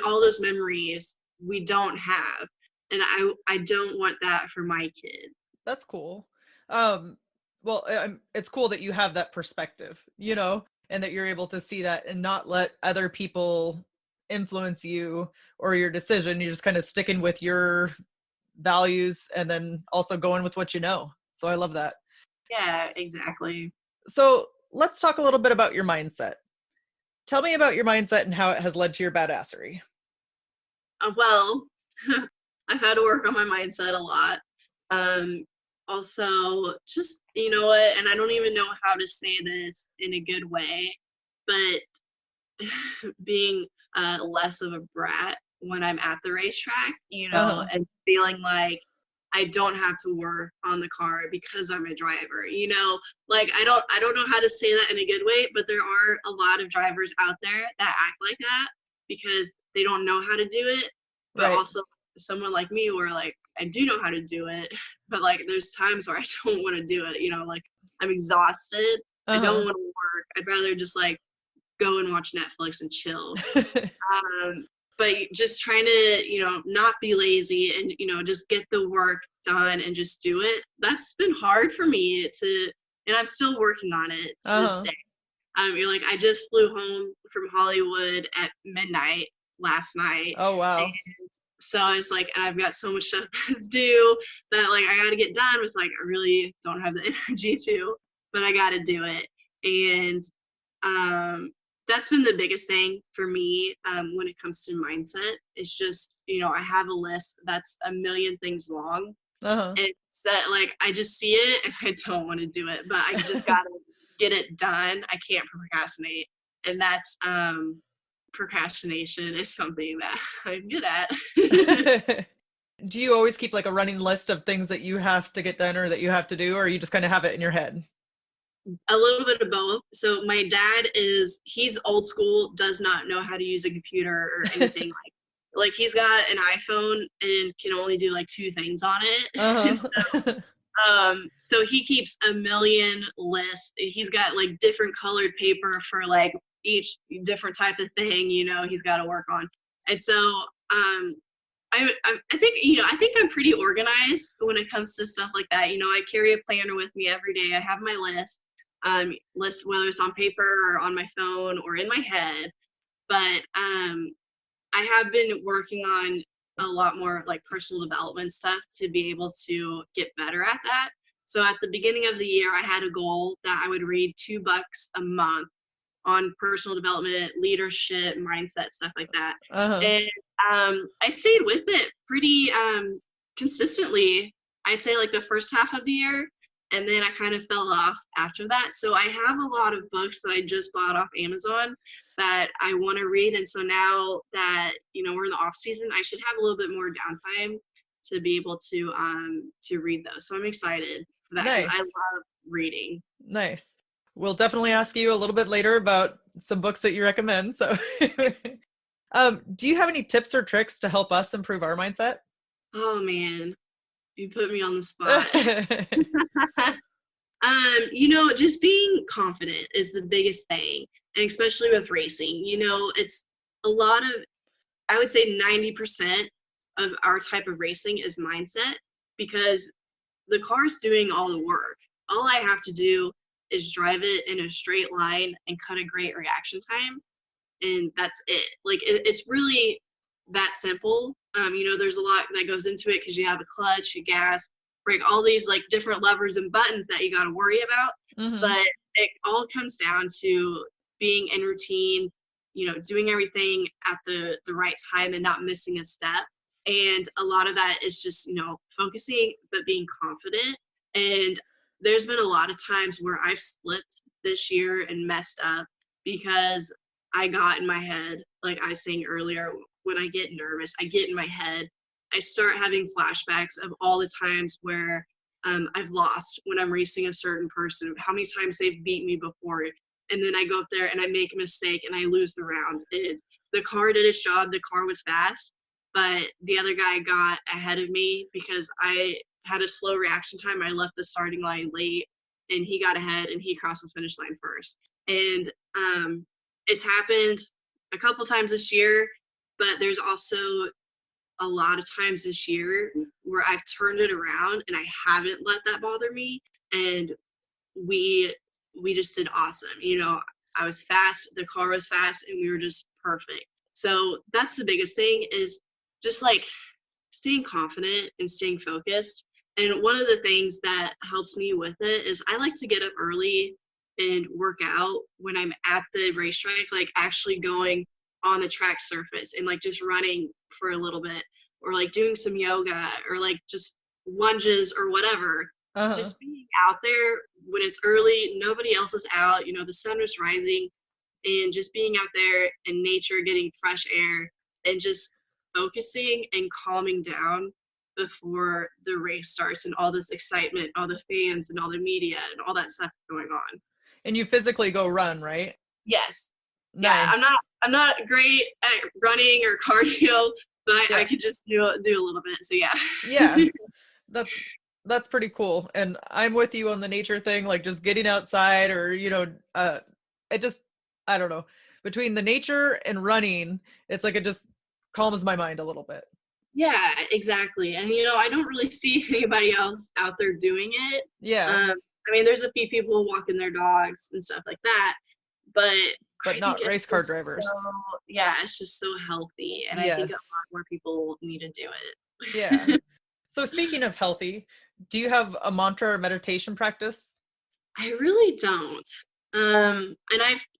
all those memories we don't have. And I don't want that for my kids. That's cool. Well, it's cool that you have that perspective, and that you're able to see that and not let other people influence you or your decision. You're just kind of sticking with your values and then also going with what you know. So I love that. Yeah, exactly. So let's talk a little bit about your mindset. Tell me about your mindset and how it has led to your badassery. Well, I've had to work on my mindset a lot. Also, just, you know what, and I don't even know how to say this in a good way, but being less of a brat when I'm at the racetrack, Uh-huh. and feeling like I don't have to work on the car because I'm a driver, like I don't know how to say that in a good way, but there are a lot of drivers out there that act like that because they don't know how to do it, but Right. also someone like me where like I do know how to do it, but like there's times where I don't want to do it, like I'm exhausted. I don't Uh-huh. want to work. I'd rather just like go and watch Netflix and chill. But just trying to, not be lazy and, just get the work done and just do it. That's been hard for me and I'm still working on it to this Uh-huh. day. You're like, I just flew home from Hollywood at midnight last night. Oh, wow. And so it's like, I've got so much stuff that's due that like, I got to get done. It's like, I really don't have the energy to, but I got to do it. And, that's been the biggest thing for me when it comes to mindset. It's just, I have a list that's a million things long. Uh-huh. And it's that, like, I just see it and I don't want to do it, but I just got to get it done. I can't procrastinate. And that's procrastination is something that I'm good at. Do you always keep like a running list of things that you have to get done or that you have to do, or you just kind of have it in your head? A little bit of both. So my dad he's old school, does not know how to use a computer or anything like he's got an iPhone and can only do like two things on it. And Uh-huh. so he keeps a million lists. He's got like different colored paper for like each different type of thing, he's got to work on. And so I think I think I'm pretty organized when it comes to stuff like that. I carry a planner with me every day. I have my list, whether it's on paper or on my phone or in my head. But I have been working on a lot more like personal development stuff to be able to get better at that. So at the beginning of the year, I had a goal that I would read 2 books a month on personal development, leadership, mindset, stuff like that. Uh-huh. And I stayed with it pretty consistently. I'd say like the first half of the year, and then I kind of fell off after that. So I have a lot of books that I just bought off Amazon that I want to read. And so now that we're in the off season, I should have a little bit more downtime to be able to read those. So I'm excited for that because Nice. I love reading. Nice. We'll definitely ask you a little bit later about some books that you recommend. So, do you have any tips or tricks to help us improve our mindset? Oh man, you put me on the spot. Just being confident is the biggest thing. And especially with racing, it's a lot of, I would say 90% of our type of racing is mindset because the car's doing all the work. All I have to do is drive it in a straight line and cut a great reaction time. And that's it. Like, it's really that simple. There's a lot that goes into it because you have a clutch, a gas, brake, all these like different levers and buttons that you got to worry about. Mm-hmm. But it all comes down to being in routine, doing everything at the right time and not missing a step. And a lot of that is just, focusing, but being confident. And there's been a lot of times where I've slipped this year and messed up because I got in my head, like I was saying earlier, when I get nervous, I get in my head. I start having flashbacks of all the times where I've lost when I'm racing a certain person, how many times they've beat me before. And then I go up there and I make a mistake and I lose the round. The car did its job. The car was fast, but the other guy got ahead of me because I had a slow reaction time. I left the starting line late and he got ahead and he crossed the finish line first. And it's happened a couple times this year, but there's also a lot of times this year where I've turned it around and I haven't let that bother me. And we just did awesome. I was fast, the car was fast, and we were just perfect. So that's the biggest thing is just like staying confident and staying focused. And one of the things that helps me with it is I like to get up early and work out when I'm at the racetrack, like actually going on the track surface and like just running for a little bit, or like doing some yoga, or like just lunges or whatever. Uh-huh. Just being out there when it's early, nobody else is out, the sun is rising, and just being out there in nature, getting fresh air, and just focusing and calming down before the race starts and all this excitement, all the fans and all the media and all that stuff going on. And you physically go run, right? Yes. Yeah, Nice. I'm not great at running or cardio, but Yeah. I could just do a little bit. So yeah. Yeah. That's pretty cool. And I'm with you on the nature thing, like just getting outside, or it just, I don't know, between the nature and running, it's like it just calms my mind a little bit. Yeah, exactly. And I don't really see anybody else out there doing it. Yeah. I mean, there's a few people walking their dogs and stuff like that, but I Not think race car drivers. Yeah, it's just so healthy, and I think a lot more people need to do it. Yeah. So speaking of healthy, do you have a mantra or meditation practice? I really don't. And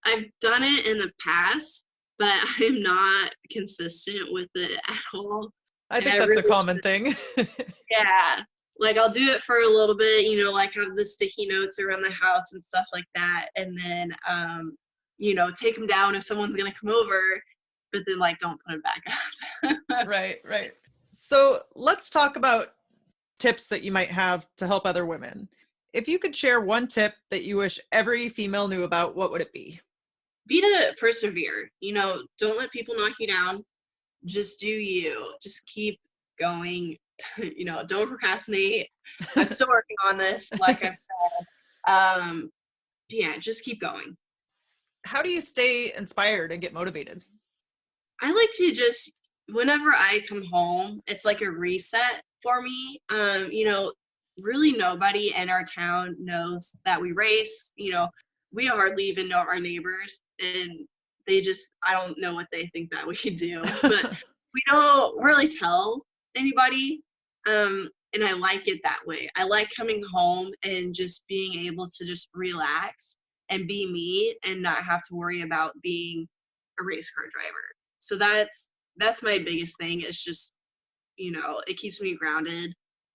I've done it in the past, but I'm not consistent with it at all. I think that's a common thing. Yeah. Like I'll do it for a little bit, like have the sticky notes around the house and stuff like that. And then, take them down if someone's going to come over, but then like, don't put them back up. Right. So let's talk about tips that you might have to help other women. If you could share one tip that you wish every female knew about, what would it be? Be to persevere. Don't let people knock you down. Just do you. Just keep going. Don't procrastinate. I'm still working on this, like I've said. Yeah, just keep going. How do you stay inspired and get motivated? I like to just, whenever I come home, it's like a reset for me. Really nobody in our town knows that we race. We hardly even know our neighbors, and I don't know what they think that we do, but we don't really tell anybody. And I like it that way. I like coming home and just being able to just relax and be me and not have to worry about being a race car driver. So that's my biggest thing. It's just, it keeps me grounded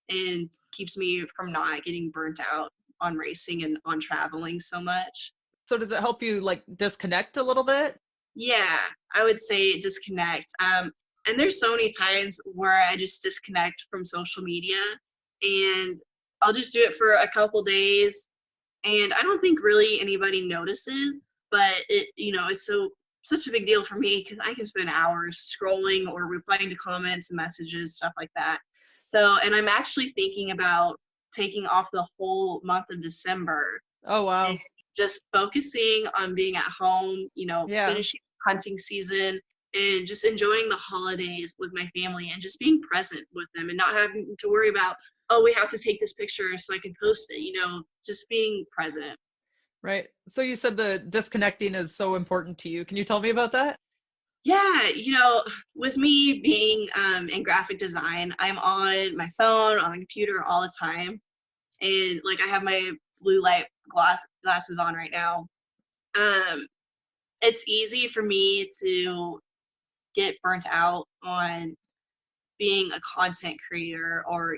and keeps me from not getting burnt out on racing and on traveling so much. So does it help you like disconnect a little bit? Yeah, I would say disconnect. And there's so many times where I just disconnect from social media, and I'll just do it for a couple days. And I don't think really anybody notices, but it's such a big deal for me because I can spend hours scrolling or replying to comments and messages, stuff like that. So, and I'm actually thinking about taking off the whole month of December. Oh, wow. And just focusing on being at home, finishing hunting season and just enjoying the holidays with my family and just being present with them and not having to worry about, oh, we have to take this picture so I can post it, just being present. Right. So you said the disconnecting is so important to you. Can you tell me about that? Yeah, with me being in graphic design, I'm on my phone, on the computer all the time. And like I have my blue light glasses on right now. It's easy for me to get burnt out on being a content creator or,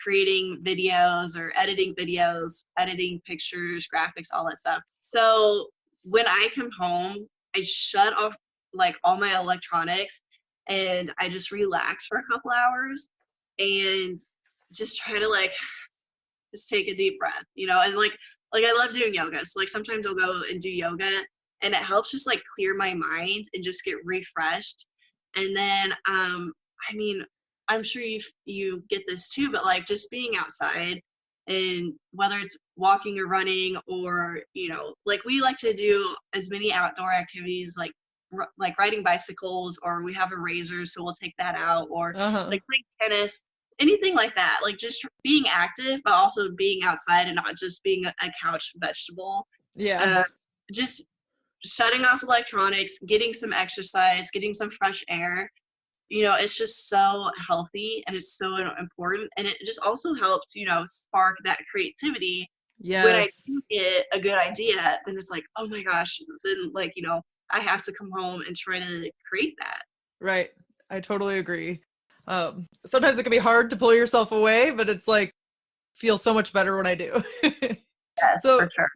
creating videos or editing videos, editing pictures, graphics, all that stuff. So when I come home, I shut off like all my electronics and I just relax for a couple hours and just try to just take a deep breath, and like I love doing yoga. So like sometimes I'll go and do yoga and it helps just like clear my mind and just get refreshed. And then, I mean, I'm sure you get this too, but like just being outside and whether it's walking or running or, like we like to do as many outdoor activities, like riding bicycles, or we have a razor, so we'll take that out, or like playing tennis, anything like that. Like just being active, but also being outside and not just being a couch vegetable. Yeah. Just shutting off electronics, getting some exercise, getting some fresh air. It's just so healthy and it's so important. And it just also helps, spark that creativity. Yes. When I do get a good idea, then it's like, oh my gosh, then I have to come home and try to create that. Right. I totally agree. Sometimes it can be hard to pull yourself away, but it's like, feels so much better when I do. Yes, So for sure.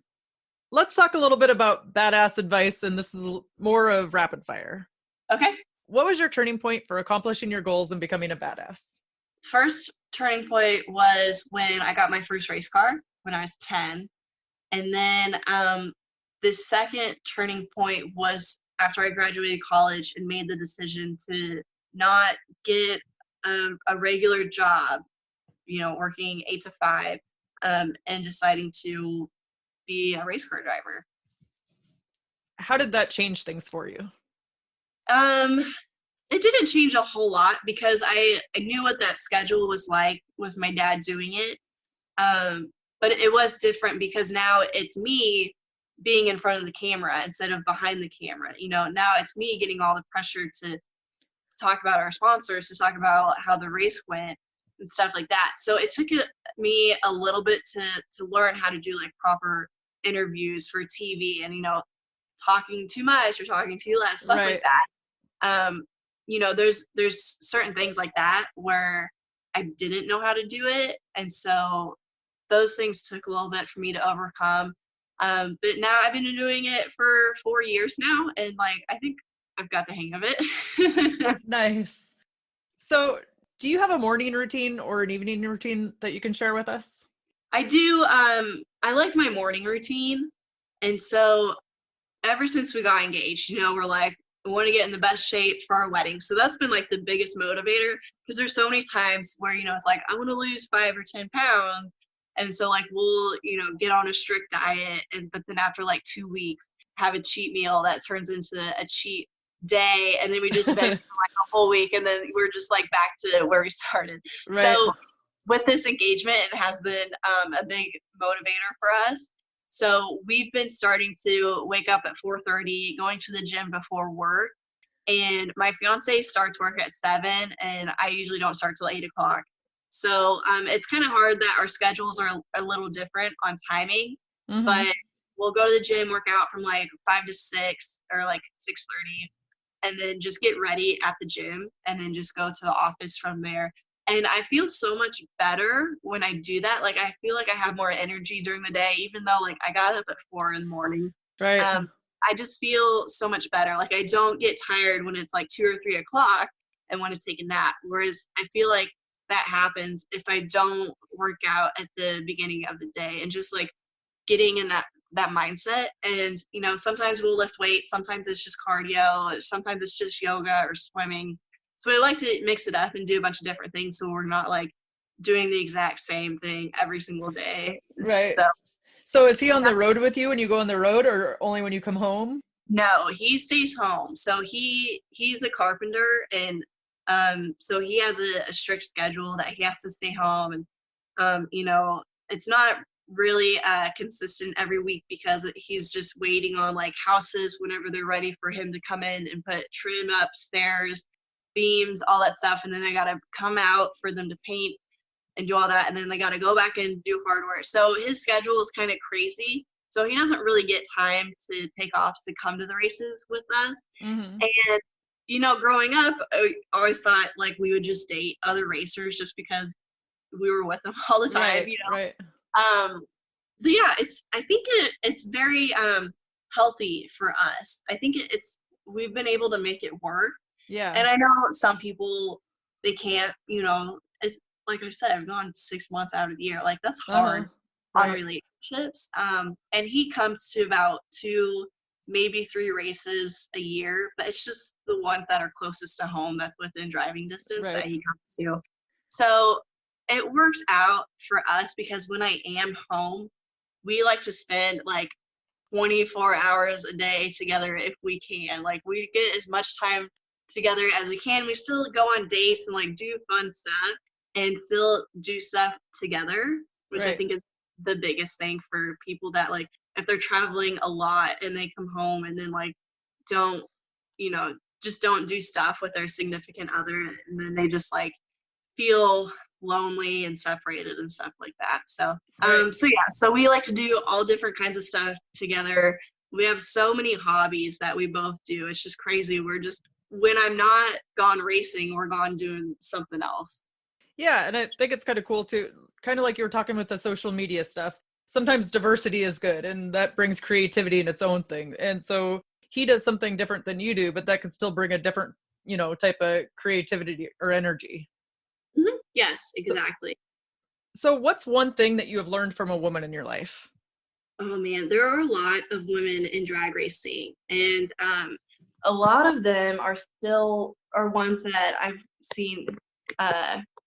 let's talk a little bit about badass advice, and this is more of rapid fire. Okay. What was your turning point for accomplishing your goals and becoming a badass? First turning point was when I got my first race car when I was 10. And then the second turning point was after I graduated college and made the decision to not get a regular job, working 8 to 5, and deciding to be a race car driver. How did that change things for you? It didn't change a whole lot because I knew what that schedule was like with my dad doing it. But it was different because now it's me being in front of the camera instead of behind the camera. Now it's me getting all the pressure to talk about our sponsors, to talk about how the race went and stuff like that. So it took me a little bit to learn how to do like proper interviews for TV and, talking too much or talking too less, stuff Right. like that. There's certain things like that where I didn't know how to do it. And so those things took a little bit for me to overcome. But now I've been doing it for 4 years now. And I think I've got the hang of it. Nice. So do you have a morning routine or an evening routine that you can share with us? I do. I like my morning routine. And so ever since we got engaged, we're like, we want to get in the best shape for our wedding. So that's been like the biggest motivator because there's so many times where, it's like, I want to lose 5 or 10 pounds. And so we'll, get on a strict diet. But then after 2 weeks, have a cheat meal that turns into a cheat day. And then we just spend a whole week. And then we're just back to where we started. Right. So with this engagement, it has been a big motivator for us. So we've been starting to wake up at 4:30, going to the gym before work. And my fiance starts work at 7, and I usually don't start till 8 o'clock. So it's kind of hard that our schedules are a little different on timing, Mm-hmm. but we'll go to the gym, work out from 5 to 6 or 6:30, and then just get ready at the gym and then just go to the office from there. And I feel so much better when I do that. I feel like I have more energy during the day, even though I got up at 4 in the morning. Right. I just feel so much better. I don't get tired when it's 2 or 3 o'clock and want to take a nap. Whereas I feel like that happens if I don't work out at the beginning of the day and just getting in that mindset. And, sometimes we'll lift weights. Sometimes it's just cardio. Sometimes it's just yoga or swimming. So I like to mix it up and do a bunch of different things so we're not doing the exact same thing every single day. Right. So is he on the road with you when you go on the road or only when you come home? No, he stays home. So he's a carpenter and so he has a strict schedule that he has to stay home. And it's not really consistent every week because he's just waiting on houses whenever they're ready for him to come in and put trim upstairs, beams, all that stuff, and then they gotta come out for them to paint and do all that, and then they gotta go back and do hardware. So his schedule is kind of crazy. So he doesn't really get time to take off to come to the races with us. Mm-hmm. And growing up, I always thought we would just date other racers just because we were with them all the time. Right. But yeah, I think it's very healthy for us. I think we've been able to make it work. Yeah. And I know some people, they can't, it's like I said, I've gone 6 months out of the year. That's hard on relationships. And he comes to about 2, maybe 3 races a year, but it's just the ones that are closest to home that's within driving distance that he comes to. So it works out for us because when I am home, we like to spend 24 hours a day together if we can. We get as much time together as we can. We still go on dates and do fun stuff and still do stuff together, which I think is the biggest thing for people that if they're traveling a lot and they come home and then don't just don't do stuff with their significant other, and then they just feel lonely and separated and stuff like that. So so we like to do all different kinds of stuff together We have so many hobbies that we both do. It's just crazy. We're just, when I'm not gone racing, we're gone doing something else. Yeah, and I think it's kind of cool too, kind of like you were talking with the social media stuff. Sometimes diversity is good and that brings creativity in its own thing. And so he does something different than you do, but that can still bring a different, type of creativity or energy. Yes, So, exactly. so what's one thing that you have learned from a woman in your life? Oh man, there are a lot of women in drag racing, and a lot of them are ones that I've seen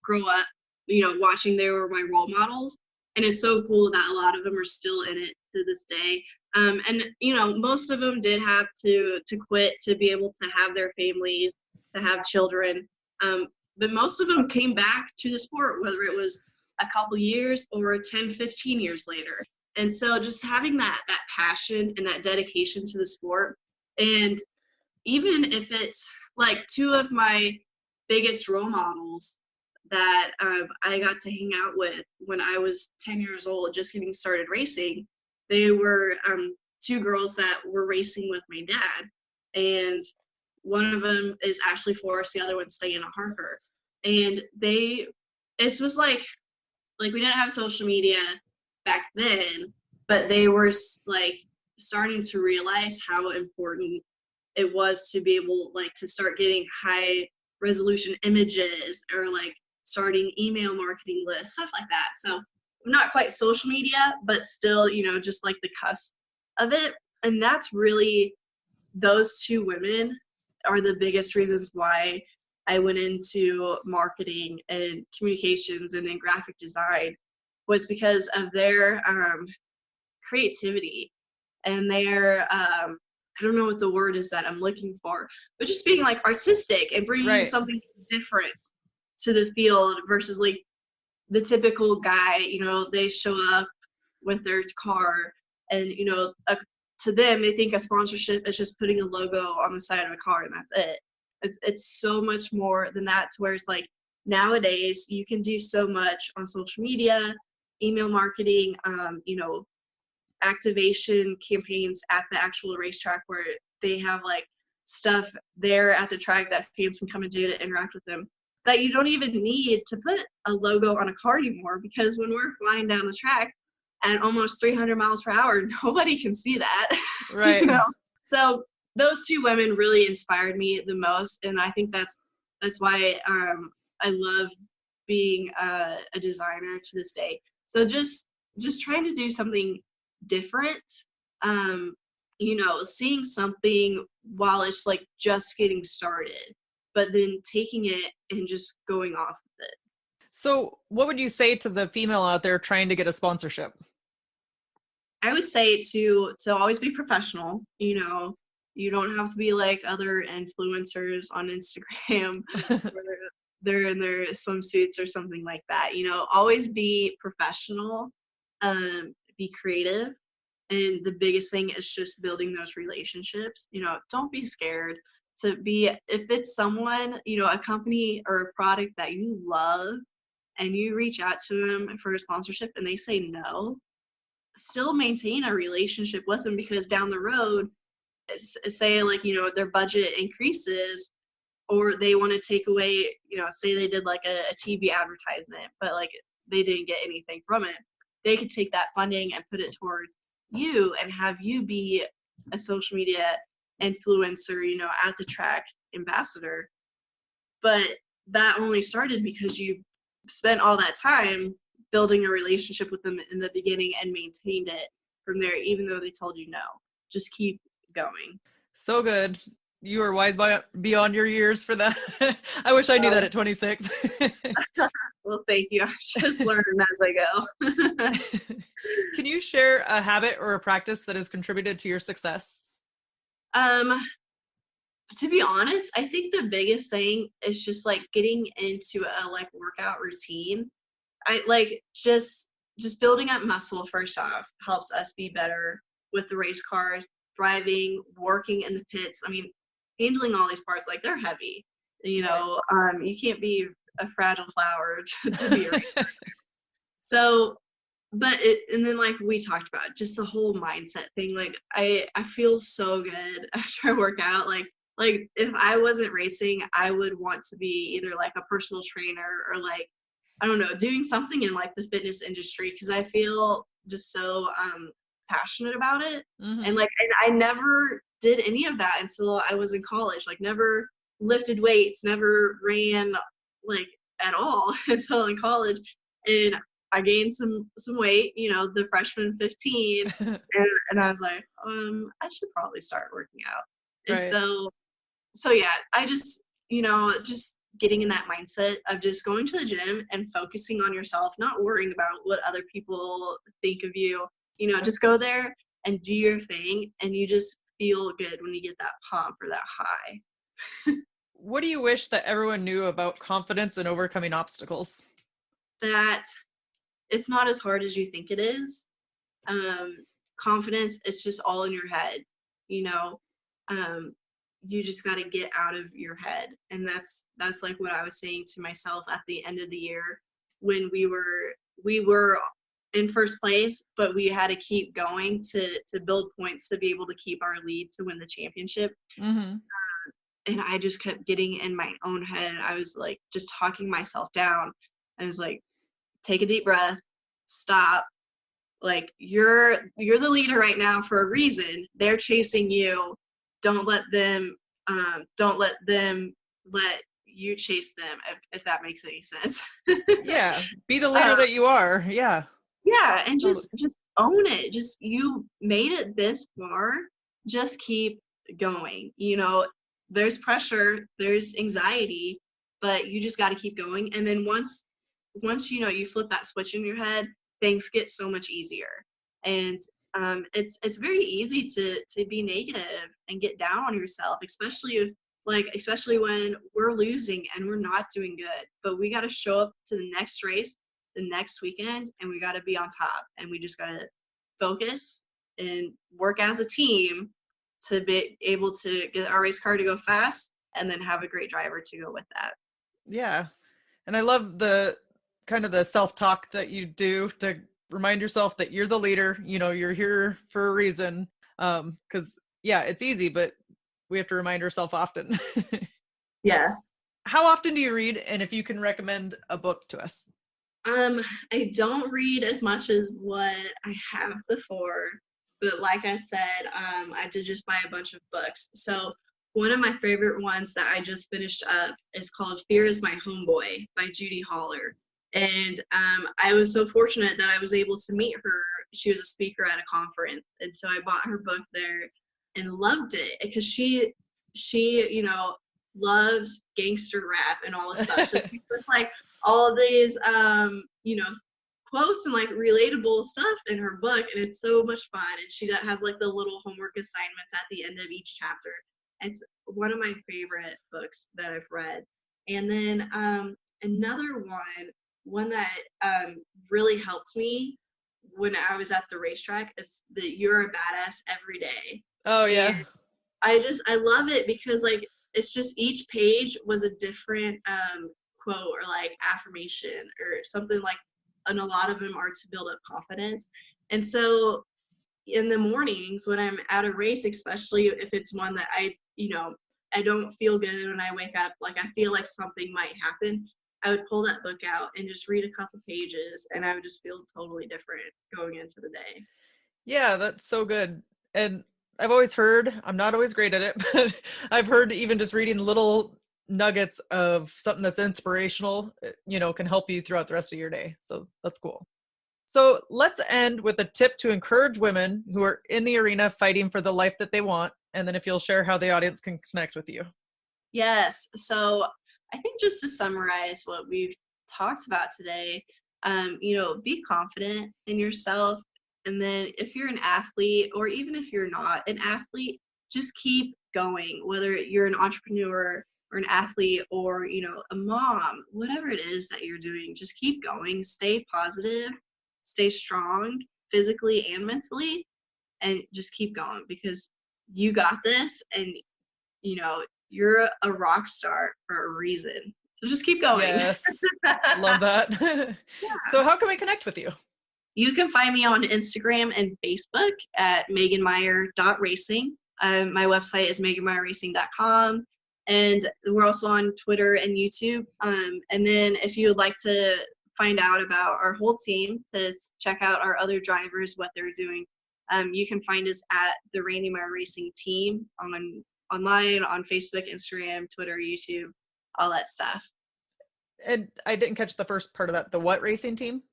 grow up. Watching, they were my role models, and it's so cool that a lot of them are still in it to this day. And most of them did have to quit to be able to have their families, to have children. But most of them came back to the sport, whether it was a couple years or 10, 15 years later. And so just having that passion and that dedication to the sport, and even if it's like two of my biggest role models that I got to hang out with when I was 10 years old, just getting started racing, they were two girls that were racing with my dad. And one of them is Ashley Forrest, the other one's Diana Harper. And this was like we didn't have social media back then, but they were like starting to realize how important it was to be able like to start getting high resolution images, or like starting email marketing lists, stuff like that. So not quite social media, but still, just like the cusp of it. And that's really, those two women are the biggest reasons why I went into marketing and communications and then graphic design, was because of their creativity and their I don't know what the word is that I'm looking for, but just being like artistic and bringing something different to the field versus like the typical guy. They show up with their car and to them they think a sponsorship is just putting a logo on the side of a car and that's it. It's so much more than that, to where it's like nowadays you can do so much on social media, email marketing, activation campaigns at the actual racetrack, where they have like stuff there at the track that fans can come and do to interact with them, that you don't even need to put a logo on a car anymore, because when we're flying down the track at almost 300 miles per hour, nobody can see that. Right. So those two women really inspired me the most, and I think that's why I love being a designer to this day. So just trying to do something different, seeing something while it's like just getting started, but then taking it and just going off with it. So what would you say to the female out there trying to get a sponsorship? I would say to always be professional. You don't have to be like other influencers on Instagram where they're in their swimsuits or something like that. Always be professional, be creative. And the biggest thing is just building those relationships. Don't be scared to be, if it's someone, a company or a product that you love and you reach out to them for a sponsorship and they say no, still maintain a relationship with them, because down the road, say like, their budget increases, or they want to take away, say they did like a TV advertisement, but like they didn't get anything from it. They could take that funding and put it towards you and have you be a social media influencer, at the track ambassador. But that only started because you spent all that time building a relationship with them in the beginning and maintained it from there, even though they told you no. Just keep going. So good. You are wise beyond your years for that. I wish I knew that at 26. Well, thank you. I'm just learning as I go. Can you share a habit or a practice that has contributed to your success? To be honest, I think the biggest thing is just like getting into a like workout routine. I like just building up muscle first off helps us be better with the race cars, driving, working in the pits. I mean, handling all these parts, like they're heavy. You can't be a fragile flower to be a race car. So and then like we talked about just the whole mindset thing. Like I feel so good after I work out. Like if I wasn't racing, I would want to be either like a personal trainer or like, I don't know, doing something in like the fitness industry, because I feel just so passionate about it. Mm-hmm. And I never did any of that until I was in college. Like never lifted weights, never ran like at all until in college. And I gained some weight, you know, the freshman 15, and I was like, I should probably start working out. And Right. so yeah, I just, you know, just getting in that mindset of just going to the gym and focusing on yourself, not worrying about what other people think of you. You know, just go there and do your thing, and you just feel good when you get that pump or that high. What do you wish that everyone knew about confidence and overcoming obstacles? That it's not as hard as you think it is. Confidence, it's just all in your head, you know. You just got to get out of your head, and that's like what I was saying to myself at the end of the year when we were in first place, but we had to keep going to build points to be able to keep our lead to win the championship. Mm-hmm. And I just kept getting in my own head. I was like just talking myself down. I was like, take a deep breath, stop. Like you're the leader right now for a reason. They're chasing you. Don't let them let you chase them, if that makes any sense. Yeah. Be the leader that you are. Yeah. Yeah, and Totally. just own it. Just, you made it this far. Just keep going. You know, there's pressure, there's anxiety, but you just got to keep going. And then once you know you flip that switch in your head, things get so much easier. And it's very easy to be negative and get down on yourself, especially when we're losing and we're not doing good. But we got to show up to the next race, the next weekend, and we got to be on top. And we just got to focus and work as a team to be able to get our race car to go fast, and then have a great driver to go with that. Yeah. And I love the kind of the self-talk that you do to remind yourself that you're the leader, you know, you're here for a reason. Because yeah, it's easy, but we have to remind ourselves often. Yes. How often do you read? And if you can recommend a book to us? I don't read as much as what I have before, but like I said, I did just buy a bunch of books. So one of my favorite ones that I just finished up is called Fear is My Homeboy by Judy Holler. And I was so fortunate that I was able to meet her. She was a speaker at a conference, and so I bought her book there and loved it, because she you know, loves gangster rap and all this stuff. So it's like all these you know, quotes and like relatable stuff in her book, and it's so much fun. And she has like the little homework assignments at the end of each chapter. It's one of my favorite books that I've read. And then another one that really helped me when I was at the racetrack is that You're a Badass Every Day. Oh yeah. And I love it because like it's just each page was a different quote or like affirmation or something like, and a lot of them are to build up confidence. And so in the mornings when I'm at a race, especially if it's one that I don't feel good when I wake up, like I feel like something might happen, I would pull that book out and just read a couple pages, and I would just feel totally different going into the day. Yeah, that's so good. And I've always heard, I'm not always great at it, but I've heard even just reading little nuggets of something that's inspirational, you know, can help you throughout the rest of your day. So that's cool. So let's end with a tip to encourage women who are in the arena fighting for the life that they want. And then if you'll share how the audience can connect with you. Yes. So I think just to summarize what we've talked about today, be confident in yourself. And then if you're an athlete, or even if you're not an athlete, just keep going, whether you're an entrepreneur or an athlete or, a mom, whatever it is that you're doing, just keep going, stay positive, stay strong physically and mentally, and just keep going, because you got this, and, you're a rock star for a reason. So just keep going. Yes. Love that. Yeah. So how can we connect with you? You can find me on Instagram and Facebook at meganmeyer.racing. My website is meganmeyerracing.com. And we're also on Twitter and YouTube. And then if you would like to find out about our whole team, to check out our other drivers, what they're doing, you can find us at the Randy Meyer Racing team online, on Facebook, Instagram, Twitter, YouTube, all that stuff. And I didn't catch the first part of that. The what racing team?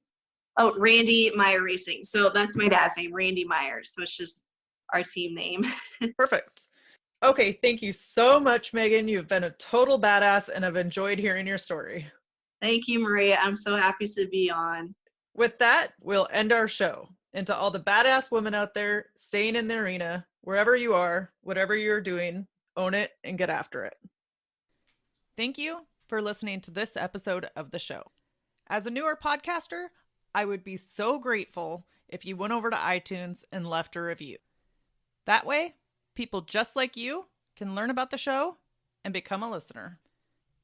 Oh, Randy Meyer Racing. So that's my dad's name, Randy Meyer. So it's just our team name. Perfect. Okay, thank you so much, Megan. You've been a total badass, and I've enjoyed hearing your story. Thank you, Maria. I'm so happy to be on. With that, we'll end our show. And to all the badass women out there staying in the arena, wherever you are, whatever you're doing, own it and get after it. Thank you for listening to this episode of the show. As a newer podcaster, I would be so grateful if you went over to iTunes and left a review. That way, people just like you can learn about the show and become a listener.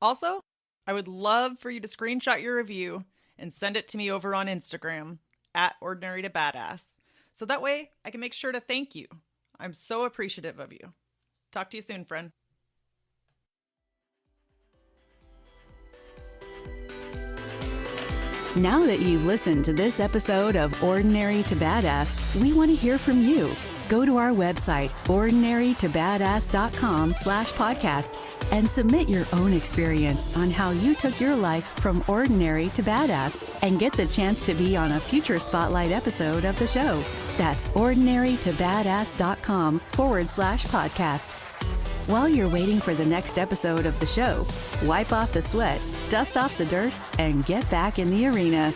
Also, I would love for you to screenshot your review and send it to me over on Instagram at Ordinary to Badass. So that way I can make sure to thank you. I'm so appreciative of you. Talk to you soon, friend. Now that you've listened to this episode of Ordinary to Badass, we want to hear from you. Go to our website, ordinarytobadass.com/podcast, and submit your own experience on how you took your life from ordinary to badass and get the chance to be on a future Spotlight episode of the show. That's ordinarytobadass.com/podcast. While you're waiting for the next episode of the show, wipe off the sweat, dust off the dirt, and get back in the arena.